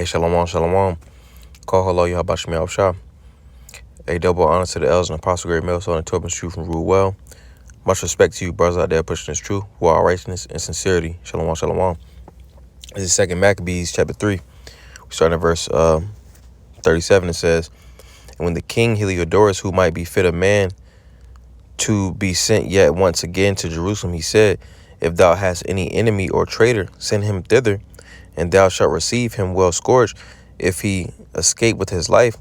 Hey, shalom, shalom. Call hello, Yahabashim Yahushua. A double honor to the elders and apostle, great male, son, and Tobin's truth and rule well. Much respect to you, brothers out there pushing this truth, who are righteousness and sincerity. Shalom, shalom. This is 2 Maccabees, chapter 3. We start in verse 37. It says, And when the king Heliodorus, who might be fit a man to be sent yet once again to Jerusalem, he said, If thou hast any enemy or traitor, send him thither, and thou shalt receive him well scourged, if he escape with his life.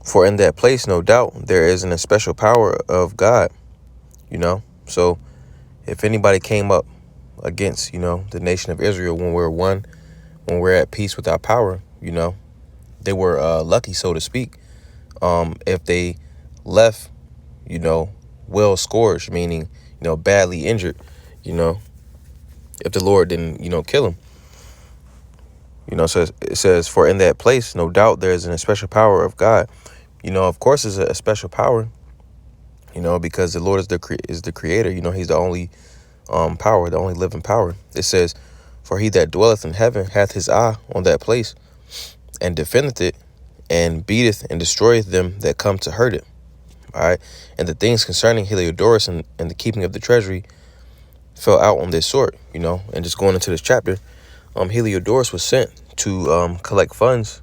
For in that place, no doubt, there is an especial power of God, So if anybody came up against, the nation of Israel when we're one, when we're at peace with our power, they were lucky, so to speak. If they left, well scourged, meaning, badly injured, if the Lord didn't, kill him. So it says, for in that place, no doubt, there is an especial power of God. Of course, it's a special power, because the Lord is the creator. He's the only power, the only living power. It says, for he that dwelleth in heaven hath his eye on that place, and defendeth it, and beateth and destroyeth them that come to hurt it. All right. And the things concerning Heliodorus and the keeping of the treasury fell out on this sort, and just going into this chapter, Heliodorus was sent to collect funds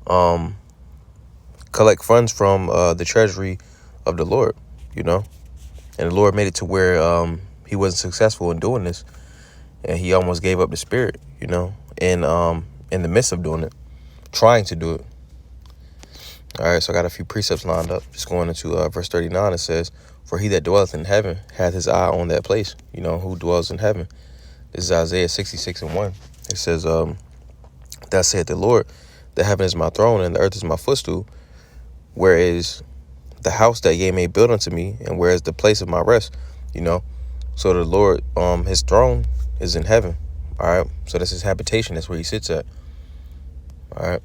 from the treasury of the Lord, and the Lord made it to where he wasn't successful in doing this, and he almost gave up the spirit, in the midst of doing it, trying to do it. All right, so I got a few precepts lined up. Just going into verse 39, it says, for he that dwelleth in heaven hath his eye on that place. Who dwells in heaven? This is Isaiah 66:1. It says, thus saith the Lord, the heaven is my throne, and the earth is my footstool. Where is the house that ye may build unto me, and where is the place of my rest? So the Lord, his throne is in heaven. All right, so that's his habitation. That's where he sits at. All right.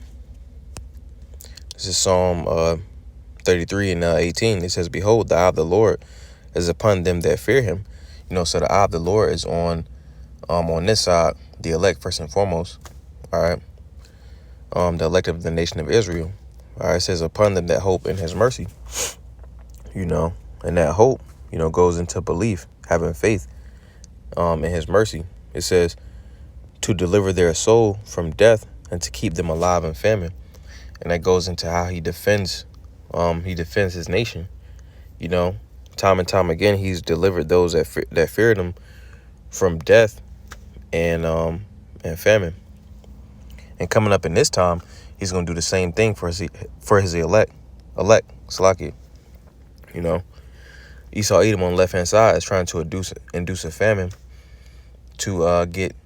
This is Psalm 33 and 18. It says, behold, the eye of the Lord is upon them that fear him. So the eye of the Lord is on this side, the elect first and foremost. All right. The elect of the nation of Israel. All right. It says, upon them that hope in his mercy. And that hope, goes into belief, having faith in his mercy. It says, to deliver their soul from death and to keep them alive in famine. And that goes into how he defends his nation. Time and time again, he's delivered those that feared him from death and famine. And coming up in this time, he's going to do the same thing for his elect, Salaki. Esau Edom on the left hand side is trying to induce a famine to get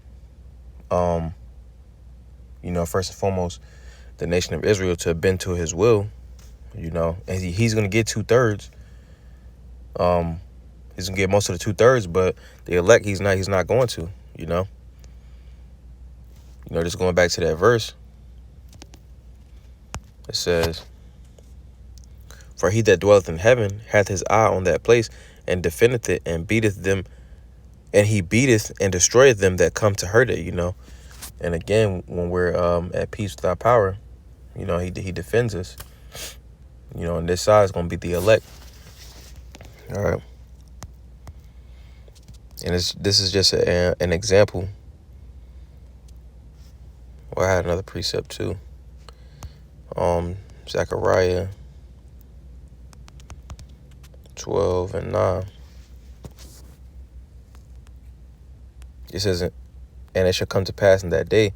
first and foremost the nation of Israel to bend to his will, and he's going to get 2/3. He's going to get most of the 2/3, but the elect, he's not going to, just going back to that verse. It says, for he that dwelleth in heaven hath his eye on that place, and defendeth it, and beateth them, and he beateth and destroyeth them that come to hurt it, And again, when we're at peace with our power, he defends us. And this side is going to be the elect. All right. And this is just an example. Well, I had another precept too. Zechariah 12:9. It says, and it shall come to pass in that day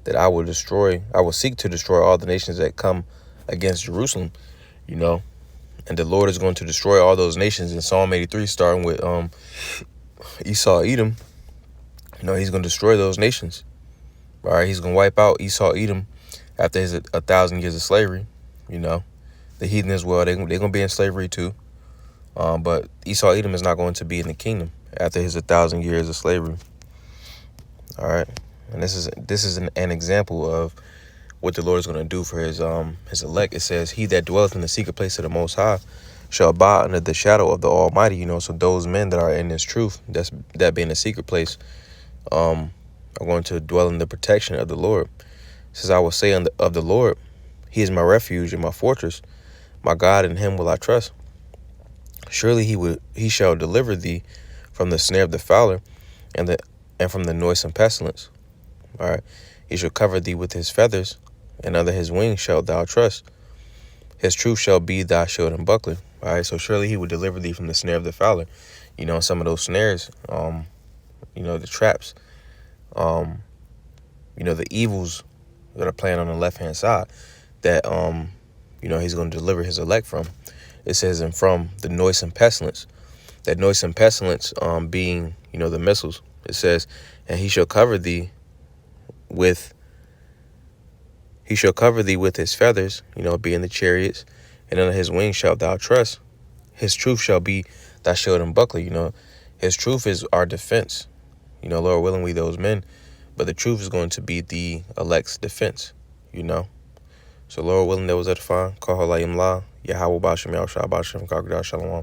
that I will seek to destroy all the nations that come against Jerusalem, and the Lord is going to destroy all those nations. In Psalm 83, starting with Esau Edom, he's going to destroy those nations. All right, he's going to wipe out Esau Edom after his 1,000 years of slavery. The heathen as well, they're going to be in slavery too. But Esau Edom is not going to be in the kingdom after his 1,000 years of slavery. All right, and this is an example of what the Lord is going to do for his elect. It says, he that dwelleth in the secret place of the Most High shall abide under the shadow of the Almighty. So those men that are in this truth, that being the secret place, are going to dwell in the protection of the Lord. Says, I will say of the Lord, he is my refuge and my fortress, my God, in him will I trust. Surely he shall deliver thee from the snare of the fowler and from the noisome pestilence. All right. He shall cover thee with his feathers, and under his wings shalt thou trust. His truth shall be thy shield and buckler. All right. So surely he will deliver thee from the snare of the fowler. Some of those snares, the traps, the evils that are playing on the left-hand side that, he's going to deliver his elect from. It says, and from the noisome pestilence. That noisome pestilence being, the missiles. It says, and he shall cover thee with his feathers, being the chariots, and under his wings shalt thou trust. His truth shall be thy shield and buckler. His truth is our defense. Lord willing, we those men, but the truth is going to be the elect's defense. So Lord willing, that was edifying. Call her la Yahweh Bashem Yahushua Bashem Shalom.